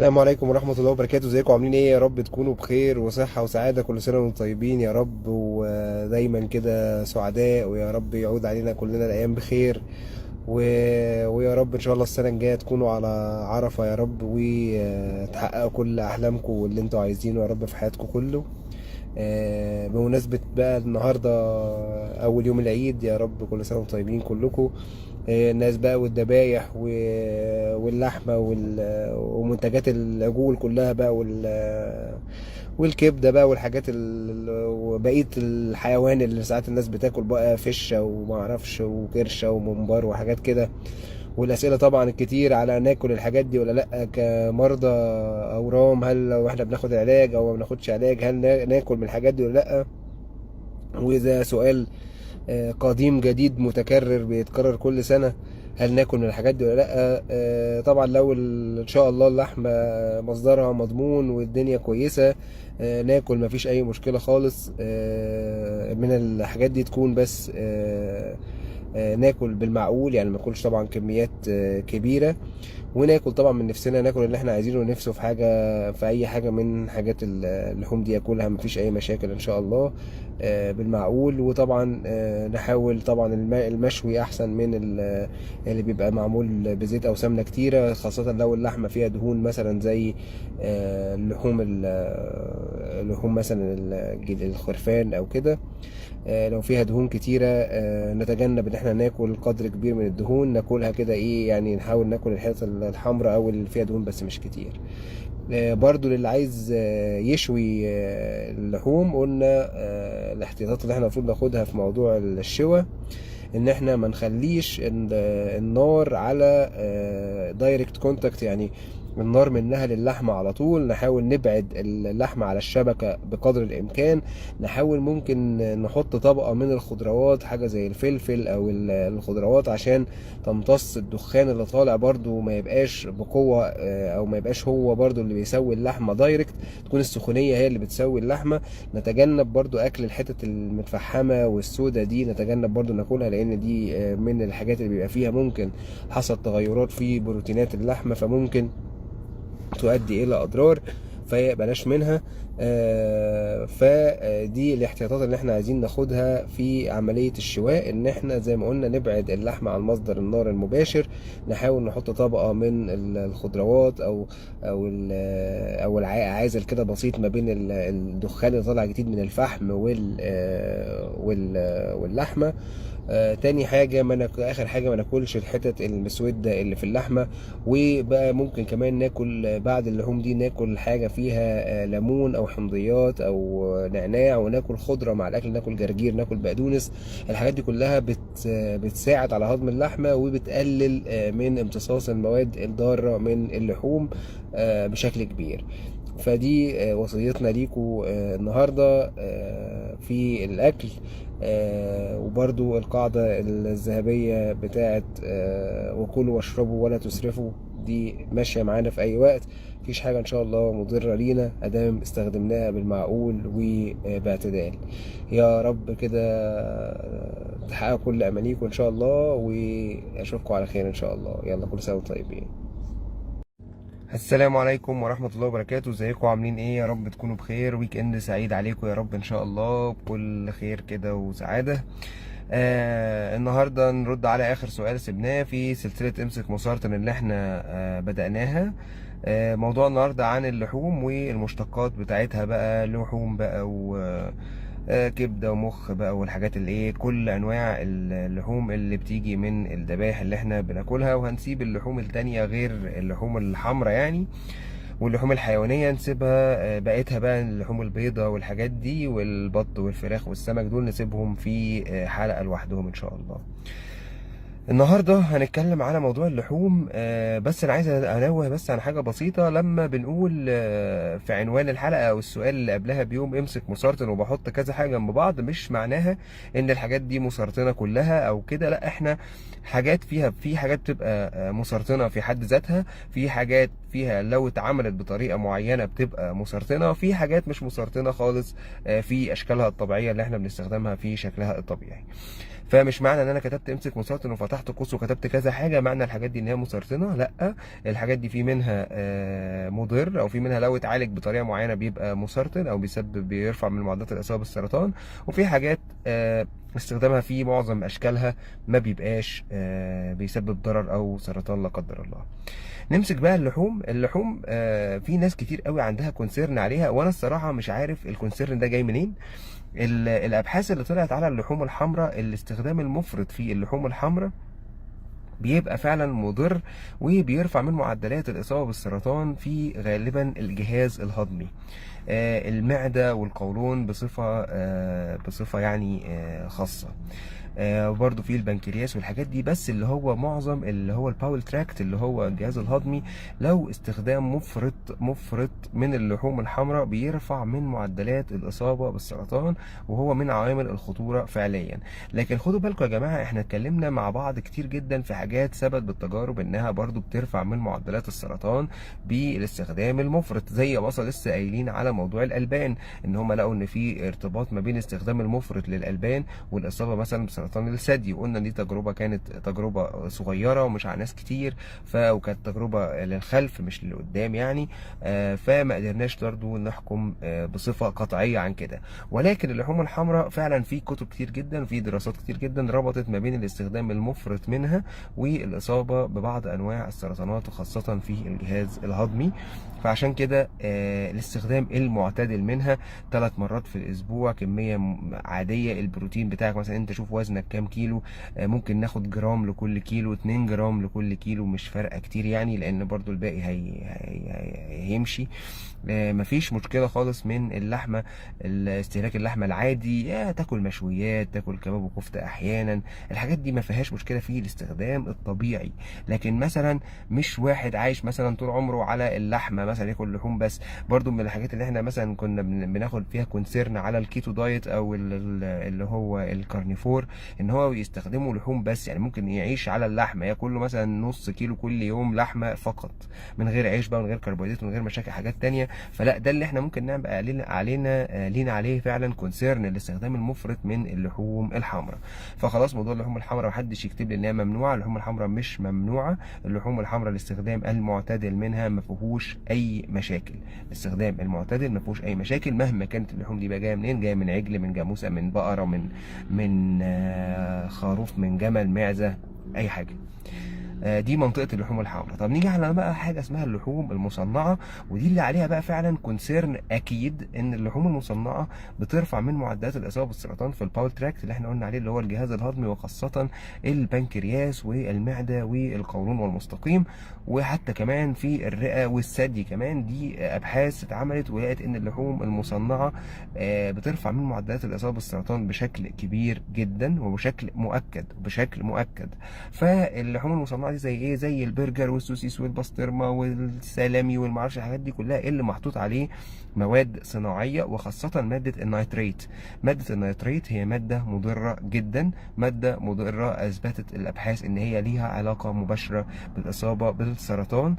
السلام عليكم ورحمة الله وبركاته. ازيكم عاملين ايه؟ يا رب تكونوا بخير وصحة وسعادة، كل سنة وانتم طيبين يا رب، ودايما كده سعداء، ويا رب يعود علينا كلنا الأيام بخير و... ويا رب ان شاء الله السنة الجاية تكونوا على عرفة يا رب، وتحققوا كل أحلامكم واللي انتوا عايزينه يا رب في حياتكم كله. بمناسبة بقى النهاردة أول يوم العيد، يا رب كل سنة وانتم طيبين كلكم. الناس بقى والذبايح واللحمة ومنتجات العجول كلها بقى والكبدة بقى والحاجات وبقية الحيوان اللي ساعات الناس بتاكل بقى فشة ومعرفش وكرشة وممبار وحاجات كده. والأسئلة طبعا الكتير على ناكل الحاجات دي ولا لأ كمرضى أورام، هل لو احنا بناخد علاج أو ما بناخدش علاج هل ناكل من الحاجات دي ولا لأ. وإذا سؤال قديم جديد متكرر بيتكرر كل سنة، هل ناكل من الحاجات دي ولا لا؟ طبعا لو ان شاء الله اللحمة مصدرها مضمون والدنيا كويسة، ناكل مفيش اي مشكلة خالص من الحاجات دي، تكون بس ناكل بالمعقول، يعني ما ناكلش طبعا كميات كبيرة، وناكل طبعا من نفسنا، ناكل اللي احنا عايزينه، نفسه في حاجه في اي حاجه من حاجات اللحوم دي ياكلها، مفيش اي مشاكل ان شاء الله بالمعقول. وطبعا نحاول طبعا المشوي احسن من اللي بيبقى معمول بزيت او سمنه كتيره، خاصه لو اللحمه فيها دهون مثلا زي اللحوم مثلا الخرفان او كده. لو فيها دهون كتيرة نتجنب ان احنا ناكل قدر كبير من الدهون، ناكلها كده ايه يعني، نحاول ناكل الحتت الحمراء او اللي فيها دهون بس مش كتير. برضو للي عايز يشوي اللحوم، قلنا الاحتياطات اللي احنا المفروض ناخدها في موضوع الشوى، ان احنا ما نخليش النار على دايركت كونتاكت، يعني النار منها للحمة على طول، نحاول نبعد اللحمة على الشبكة بقدر الإمكان. نحاول ممكن نحط طبقة من الخضروات، حاجة زي الفلفل أو الخضروات، عشان تمتص الدخان اللي طالع برضو، ما يبقاش بقوة أو ما يبقاش هو برضو اللي بيسوي اللحمة دايركت، تكون السخونية هي اللي بتسوي اللحمة. نتجنب برضو أكل الحتت المتفحمة والسودة دي، نتجنب برضو ناكلها، لأن دي من الحاجات اللي بيبقى فيها ممكن حصل تغيرات في بروتينات اللحمة، فممكن تؤدي الى اضرار، فبلاش منها. فدي الاحتياطات اللي احنا عايزين ناخدها في عملية الشواء، ان احنا زي ما قلنا نبعد اللحمة عن مصدر النار المباشر، نحاول نحط طبقة من الخضروات او عازل كده بسيط ما بين الدخان اللي طالع جديد من الفحم واللحمة. تاني حاجة آخر حاجة ما ناكلش الحتت المسودة اللي في اللحمة. وبقى ممكن كمان ناكل بعد اللحوم دي، ناكل حاجة فيها ليمون أو حمضيات أو نعناع، وناكل خضرة مع الأكل، ناكل جرجير، ناكل بقدونس. الحاجات دي كلها بتساعد على هضم اللحمة، وبتقلل من امتصاص المواد الضارة من اللحوم بشكل كبير. فدي وصيتنا ليكم النهاردة في الأكل. وبرضو القاعدة الذهبية بتاعت وكلوا واشربوا ولا تسرفوا، دي ماشية معانا في أي وقت، مفيش حاجة إن شاء الله مضرة لينا أدام استخدمناها بالمعقول وباعتدال. يا رب كده تحققوا كل أمانيكم إن شاء الله، وأشوفكم على خير إن شاء الله. يلا كل سنة وانتم طيبين. السلام عليكم ورحمة الله وبركاته. ازيكم عاملين ايه؟ يا رب تكونوا بخير، ويك اند سعيد عليكم يا رب ان شاء الله، بكل خير كده وسعادة. النهاردة نرد على اخر سؤال سبناه في سلسلة امسك مسارتن اللي احنا بدأناها. موضوع النهاردة عن اللحوم والمشتقات بتاعتها بقى، لحوم بقى كبدة ومخ بقى والحاجات اللي ايه، كل انواع اللحوم اللي بتيجي من الذبائح اللي احنا بناكلها، وهنسيب اللحوم التانية غير اللحوم الحمراء يعني، واللحوم الحيوانية نسيبها، بقيتها بقى اللحوم البيضاء والحاجات دي والبط والفراخ والسمك، دول نسيبهم في حلقة لوحدهم ان شاء الله. النهارده هنتكلم على موضوع اللحوم، بس انا عايز انوه بس عن حاجه بسيطه. لما بنقول في عنوان الحلقه او السؤال اللي قبلها بيوم امسك مسرطن، وبحط كذا حاجه جنب بعض، مش معناها ان الحاجات دي مسرطنه كلها او كده، لا، احنا حاجات فيها، في حاجات بتبقى مسرطنه في حد ذاتها، في حاجات فيها لو اتعملت بطريقه معينه بتبقى مسرطنه، في حاجات مش مسرطنه خالص في اشكالها الطبيعيه اللي احنا بنستخدمها في شكلها الطبيعي. فمش معنى ان انا كتبت امسك مسرطن وفتحت قوس وكتبت كذا حاجه معنى الحاجات دي ان هي مسرطنه، لا. الحاجات دي في منها مضر، او في منها لو اتعالج بطريقه معينه بيبقى مسرطن او بيرفع من معدلات الاصابه بالسرطان، وفي حاجات استخدامها في معظم اشكالها ما بيبقاش بيسبب ضرر او سرطان لا قدر الله. نمسك بقى اللحوم في ناس كتير قوي عندها كونسيرن عليها، وانا الصراحه مش عارف الكونسيرن ده جاي منين. الابحاث اللي طلعت على اللحوم الحمراء، الاستخدام المفرط في اللحوم الحمراء بيبقى فعلا مضر وبيرفع من معدلات الإصابة بالسرطان في غالبا الجهاز الهضمي، المعدة والقولون بصفة يعني خاصة، برضو في البنكرياس والحاجات دي. بس اللي هو معظم اللي هو الباول تراكت اللي هو الجهاز الهضمي، لو استخدام مفرط من اللحوم الحمراء بيرفع من معدلات الإصابة بالسرطان، وهو من عوامل الخطورة فعليا. لكن خدوا بالكم يا جماعة، احنا اتكلمنا مع بعض كتير جدا في حاجات ثبت بالتجارب انها برضو بترفع من معدلات السرطان بالاستخدام المفرط، زي مثلا لسه قايلين على موضوع الألبان، ان هم لقوا ان في ارتباط ما بين استخدام المفرط للألبان والإصابة مثلا بسرطان الثدي. وقلنا دي تجربة كانت تجربة صغيرة ومش على ناس كتير، وكانت تجربة للخلف مش لقدام يعني، فما قدرناش برضه نحكم بصفة قطعية عن كده. ولكن اللحوم الحمراء فعلا في كتب كتير جدا، في دراسات كتير جدا ربطت ما بين الاستخدام المفرط منها والإصابة ببعض أنواع السرطانات، وخاصة في الجهاز الهضمي. فعشان كده الاستخدام المعتدل منها 3 مرات في الأسبوع، كمية عادية. البروتين بتاعك مثلا انت شوف وزنك كام كيلو، ممكن ناخد جرام لكل كيلو، 2 جرام لكل كيلو، مش فارقة كتير يعني، لأن برضو الباقي هيمشي. مفيش مشكلة خالص من اللحمة، استهلاك اللحمة العادي، تاكل مشويات، تاكل كباب وكفتة أحيانا، الحاجات دي ما فيهاش مشكلة في الاستخدام الطبيعي. لكن مثلا مش واحد عايش مثلا طول عمره على اللحمة، مثلا ياكل لحوم بس. برضو من الحاجات اللي احنا مثلا كنا بناخد فيها كونسيرن على الكيتو دايت او اللي هو الكارنيفور، ان هو يستخدموا لحوم بس، يعني ممكن يعيش على اللحمة، ياكل له مثلا نص كيلو كل يوم لحمة فقط، من غير عيش بقى، من غير كربوهيدرات، من غير مشاكل حاجات تانية. فلا، ده اللي احنا ممكن نعمل لينا عليه فعلا كونسيرن، الاستخدام المفرط من اللحوم الحمراء. فخلاص موضوع اللحوم الحمراء محدش يكتب لي ان هي ممنوعه، اللحوم الحمراء مش ممنوعه. اللحوم الحمراء الاستخدام المعتدل منها ما فيهوش اي مشاكل، الاستخدام المعتدل ما فيهوش اي مشاكل، مهما كانت اللحوم دي بقى جايه منين، جايه من عجل، من جاموسه، من بقره، من خروف، من جمل، معزه، اي حاجه. دي منطقه اللحوم الحمراء. طب نيجي على بقى حاجه اسمها اللحوم المصنعه، ودي اللي عليها بقى فعلا كونسيرن اكيد، ان اللحوم المصنعه بترفع من معدلات الاصابه بالسرطان في الباول تراكت اللي احنا قلنا عليه، اللي هو الجهاز الهضمي، وخاصه البنكرياس والمعده والقولون والمستقيم، وحتى كمان في الرئه والثدي كمان. دي ابحاث اتعملت ولقت ان اللحوم المصنعه بترفع من معدلات الاصابه بالسرطان بشكل كبير جدا وبشكل مؤكد. فاللحوم المصنعه دي زي ايه؟ زي البرجر والسوسيس والبسطرمه والسلامي والمعرفش الحاجات دي كلها، اللي محطوط عليه مواد صناعيه، وخاصه ماده النيتريت. ماده النيتريت هي ماده مضره جدا، ماده مضره اثبتت الابحاث ان هي ليها علاقه مباشره بالاصابه بالسرطان.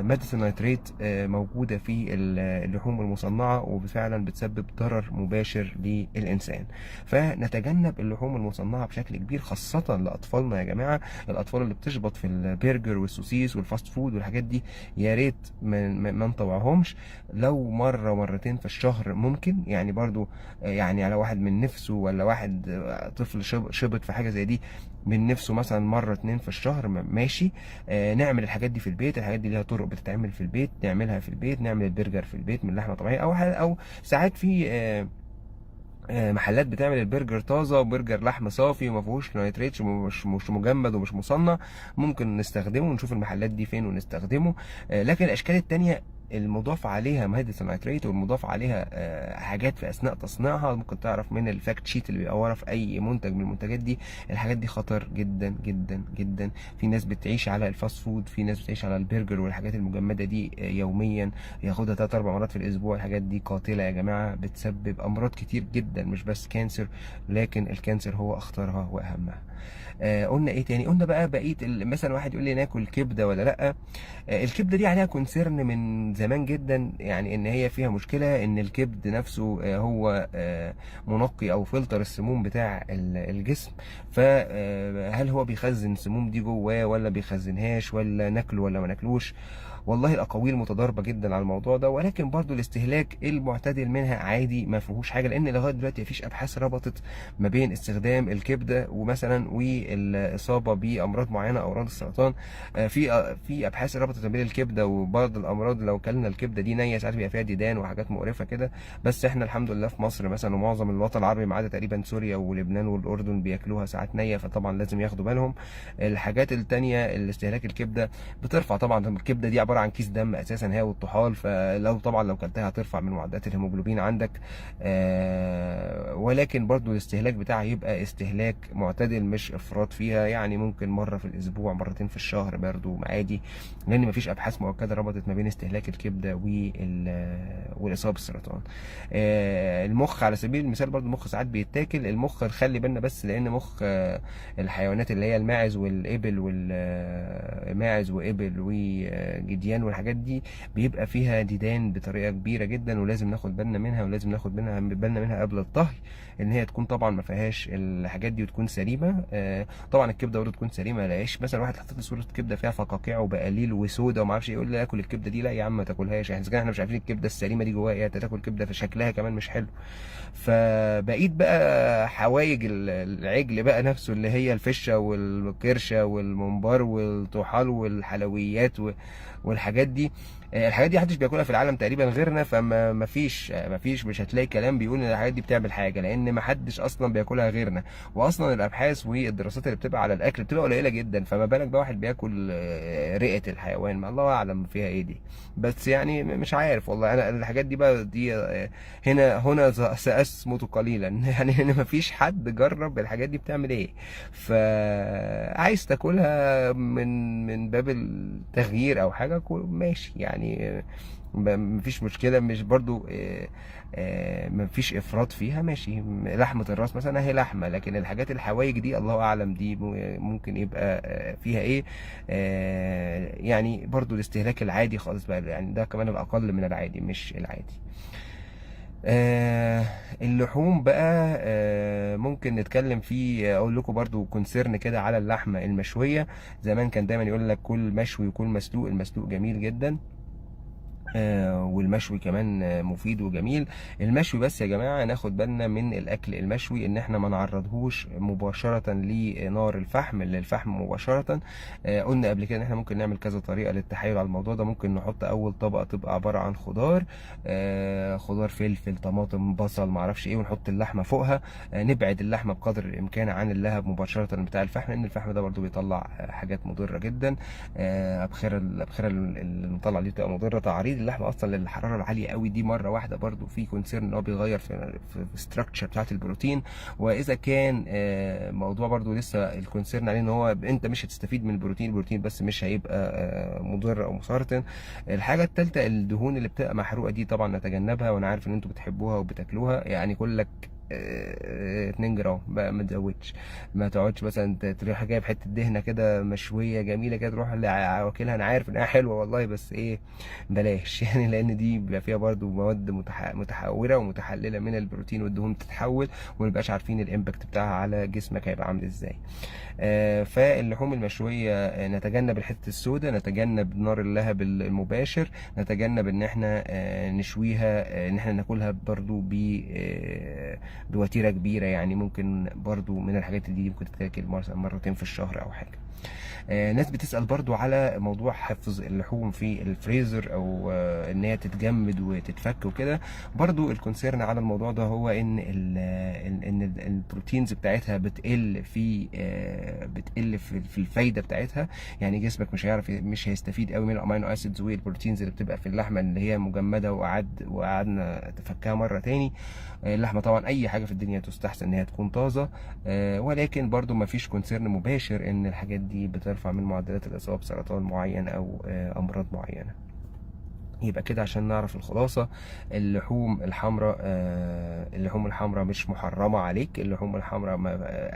ماده النيتريت موجوده في اللحوم المصنعه، وفعلا بتسبب ضرر مباشر للانسان. فنتجنب اللحوم المصنعه بشكل كبير، خاصه لاطفالنا يا جماعه. الاطفال اللي بتشبط في البرجر والسوسيس والفاست فود والحاجات دي، يا ريت ما نطوعهمش. لو مره مرتين في الشهر ممكن، يعني برضو يعني على واحد من نفسه، ولا واحد طفل شبط في حاجه زي دي من نفسه، مثلا مره 2 في الشهر ماشي. نعمل الحاجات دي في البيت، الحاجات دي ليها طرق بتتعمل في البيت، نعملها في البيت، نعمل البرجر في البيت من لحمه طبيعيه، او ساعات في محلات بتعمل البرجر طازه، وبرجر لحم صافي وما فيهوش نيتريتش، مش مجمد ومش مصنع، ممكن نستخدمه، ونشوف المحلات دي فين ونستخدمه. لكن الاشكال التانية المضاف عليها مادة النيتريت، والمضاف عليها حاجات في أثناء تصنيعها، ممكن تعرف من الفاكت شيت اللي بيبقى ورا في أي منتج من المنتجات دي. الحاجات دي خطر جدا جدا جدا. في ناس بتعيش على الفاست فود، في ناس بتعيش على البرجر والحاجات المجمدة دي يوميا، ياخدها 3-4 مرات في الأسبوع. الحاجات دي قاتلة يا جماعة، بتسبب أمراض كتير جدا، مش بس كانسر، لكن الكانسر هو أخطرها وأهمها. قلنا ايه تاني؟ قلنا بقى بقيه مثلا واحد يقول لي ناكل كبده ولا لا. الكبده دي عليها كونسيرن من زمان جدا يعني ان هي فيها مشكله ان الكبد نفسه هو منقي او فلتر السموم بتاع الجسم. فهل هو بيخزن السموم دي جواه ولا بيخزنهاش، ولا ناكله ولا ما ناكلوش؟ والله الاقاويل متضاربه جدا على الموضوع ده، ولكن برضو الاستهلاك المعتدل منها عادي ما فيهوش حاجه، لان لغايه دلوقتي مفيش ابحاث ربطت ما بين استخدام الكبده ومثلا والاصابه بامراض معينه او امراض السرطان. في ابحاث ربطت ما بين الكبده وبعض الامراض. لو كلنا الكبده دي نيه ساعات بيبقى فيها ديدان وحاجات مقرفه كده، بس احنا الحمد لله في مصر مثلا ومعظم الوطن العربي ما عدا تقريبا سوريا ولبنان والاردن بياكلوها ساعات نيه، فطبعا لازم ياخدوا بالهم. الحاجات التانيه اللي استهلاك الكبده بترفع طبعا. الكبده دي عباره عن كيس دم اساسا هي والطحال، فلو طبعا لو كلتها هترفع من معدلات الهيموجلوبين عندك. ولكن برضو الاستهلاك بتاعها يبقى استهلاك معتدل مش افراط فيها، يعني ممكن مره في الاسبوع، مرتين في الشهر برضو عادي، لان مفيش ابحاث مؤكده ربطت ما بين استهلاك الكبده والاصابه بالسرطان. المخ على سبيل المثال برضو، المخ ساعات بيتاكل. المخ نخلي بالنا بس، لان مخ الحيوانات اللي هي الماعز والابل والماعز وابل وجديان والحاجات دي بيبقى فيها ديدان بطريقه كبيره جدا، ولازم ناخد بالنا منها، ولازم ناخد بالنا منها قبل الطهي، ان هي تكون طبعا ما فيهاش الحاجات دي وتكون سليمه. طبعا الكبده برضه تكون سليمه، ما الاقيش مثلا واحد حاطط لي صوره كبده فيها فقاقيع وبقاليل وسودا وما اعرفش ايه يقول لي اكل الكبده دي. لا يا عم ما تاكلهاش، احنا مش عارفين الكبده السليمه دي جواها ايه، تاكل كبده في شكلها كمان مش حلو. فبقيت بقى حوايج العجل بقى نفسه، اللي هي الفشه والكرشه والممبار والطحال والحلويات والحاجات دي. الحاجات دي محدش بياكلها في العالم تقريبا غيرنا، فما فيش مش هتلاقي كلام بيقول ان الحاجات دي بتعمل حاجه، لان ما حدش اصلا بياكلها غيرنا. واصلا الابحاث والدراسات اللي بتبقى على الاكل بتبقى قليله جدا، فما بالك بقى واحد بياكل رئه الحيوان، ما الله اعلم فيها ايه دي. بس يعني مش عارف والله، انا الحاجات دي بقى دي هنا سأصمت قليلا يعني ان ما فيش حد جرب الحاجات دي بتعمل ايه. فعايز تاكلها من باب التغيير او حاجه ماشي يعني، مفيش مشكله، مش برضو مفيش افراط فيها ماشي. لحمه الراس مثلا اهي لحمه، لكن الحاجات الحوايج دي الله اعلم دي ممكن يبقى فيها ايه. يعني برضو الاستهلاك العادي خالص بقى، يعني ده كمان الاقل من العادي مش العادي. اللحوم بقى ممكن نتكلم فيه. اقول لكم برضو كونسيرن كده على اللحمه المشويه. زمان كان دايما يقول لك كل مشوي وكل مسلوق، المسلوق جميل جدا والمشوي كمان مفيد وجميل. المشوي بس يا جماعه ناخد بالنا من الاكل المشوي، ان احنا ما نعرضهوش مباشره لنار الفحم للفحم مباشره. قلنا قبل كده ان احنا ممكن نعمل كذا طريقه للتحايل على الموضوع ده. ممكن نحط اول طبقه تبقى عباره عن خضار، خضار فلفل طماطم بصل معرفش ايه، ونحط اللحمه فوقها. نبعد اللحمه بقدر الامكان عن اللهب مباشره بتاع الفحم، لان الفحم ده برضو بيطلع حاجات مضره جدا. الابخره اللي مطلع دي بتبقى مضره. تعريض اللحمه اصلا للحراره العاليه قوي دي مره واحده برضو في كونسيرن ان هو بيغير في الستراكشر بتاعت البروتين. واذا كان موضوع برضو لسه الكونسيرن عليه ان هو انت مش هتستفيد من البروتين بس مش هيبقى مضر او مسرطن. الحاجه الثالثه الدهون اللي بتبقى محروقه دي طبعا نتجنبها، وانا عارف ان انتوا بتحبوها وبتاكلوها، يعني كلك 2 جرام بقى ما تزودش. ما تقعدش مثلا تروح جايب حته دهنه كده مشويه جميله كده تروح واكلها، انا عارف انها حلوه والله بس ايه بلاش يعني، لان دي بيبقى فيها برضو مواد متحوره ومتحلله من البروتين والدهون تتحول، وما نبقاش عارفين الامباكت بتاعها على جسمك هيبقى عامل ازاي. فاللحوم المشويه نتجنب الحته السوداء، نتجنب نار اللهب المباشر، نتجنب ان احنا نشويها، ان احنا ناكلها برضو بوتيره كبيره. يعني ممكن برضو من الحاجات دي ممكن تتاكل مرتين في الشهر او حاجه. ناس بتسأل برضو على موضوع حفظ اللحوم في الفريزر او ان هي تتجمد وتتفك وكده. برضو الكونسيرن على الموضوع ده هو ان البروتينز بتاعتها بتقل في الفايده بتاعتها. يعني جسمك مش هيستفيد قوي من الامينو اسيدز والبروتينز اللي بتبقى في اللحمه اللي هي مجمده وقعدنا تفكها مره تاني. اللحمه طبعا اي حاجه في الدنيا تستحسن ان هي تكون طازه، ولكن برضو ما فيش كونسيرن مباشر ان الحاجات دي بترفع من معدلات الاصابه بسرطان معين او امراض معينه. يبقى كده عشان نعرف الخلاصة، اللحوم الحمراء اللحوم الحمراء مش محرمة عليك. اللحوم الحمراء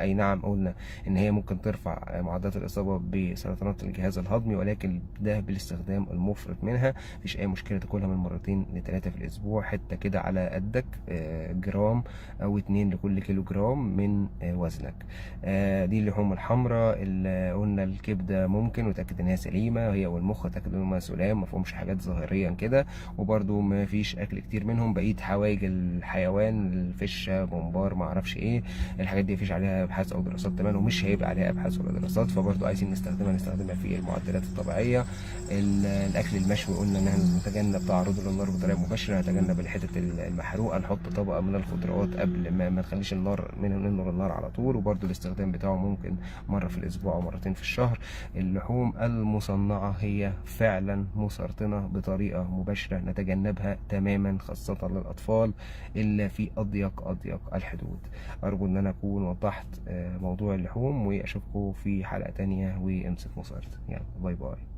أي نعم قلنا إن هي ممكن ترفع معدلات الإصابة بسرطانات الجهاز الهضمي، ولكن ده بالاستخدام المفرط منها. مفيش أي مشكلة تاكلها من 2 ل 3 في الأسبوع، حتة كده على قدك، جرام أو 2 لكل كيلو جرام من وزنك. دي اللحوم الحمراء. اللي قلنا الكبدة ممكن، وتأكد إن هي سليمة، هي والمخ تأكد إن هم سلام، مفهومش حاجات ظاهريا كده. وبرده ما فيش اكل كتير منهم. بقيه حوايج الحيوان، الفشه، ممبار، ما اعرفش ايه، الحاجات دي مفيش عليها ابحاث او دراسات تمام، ومش هيبقى عليها ابحاث ولا دراسات، فبرضه عايزين نستخدمها في المعدلات الطبيعيه. الاكل المشوي قلنا ان احنا نتجنب تعرضه للنار بطريقه مباشره، نتجنب الحتت المحروقه، نحط طبقه من الخضروات قبل ما نخليش النار ننور النار على طول. وبرده الاستخدام بتاعه ممكن مره في الاسبوع او مرتين في الشهر. اللحوم المصنعه هي فعلا مسرطنه بطريقه مباشره، نتجنبها تماما خاصة للأطفال إلا في أضيق الحدود. أرجو أن أنا أكون وضحت موضوع اللحوم، وأشوفكم في حلقة تانية، وامسك مسارت. يعني باي باي.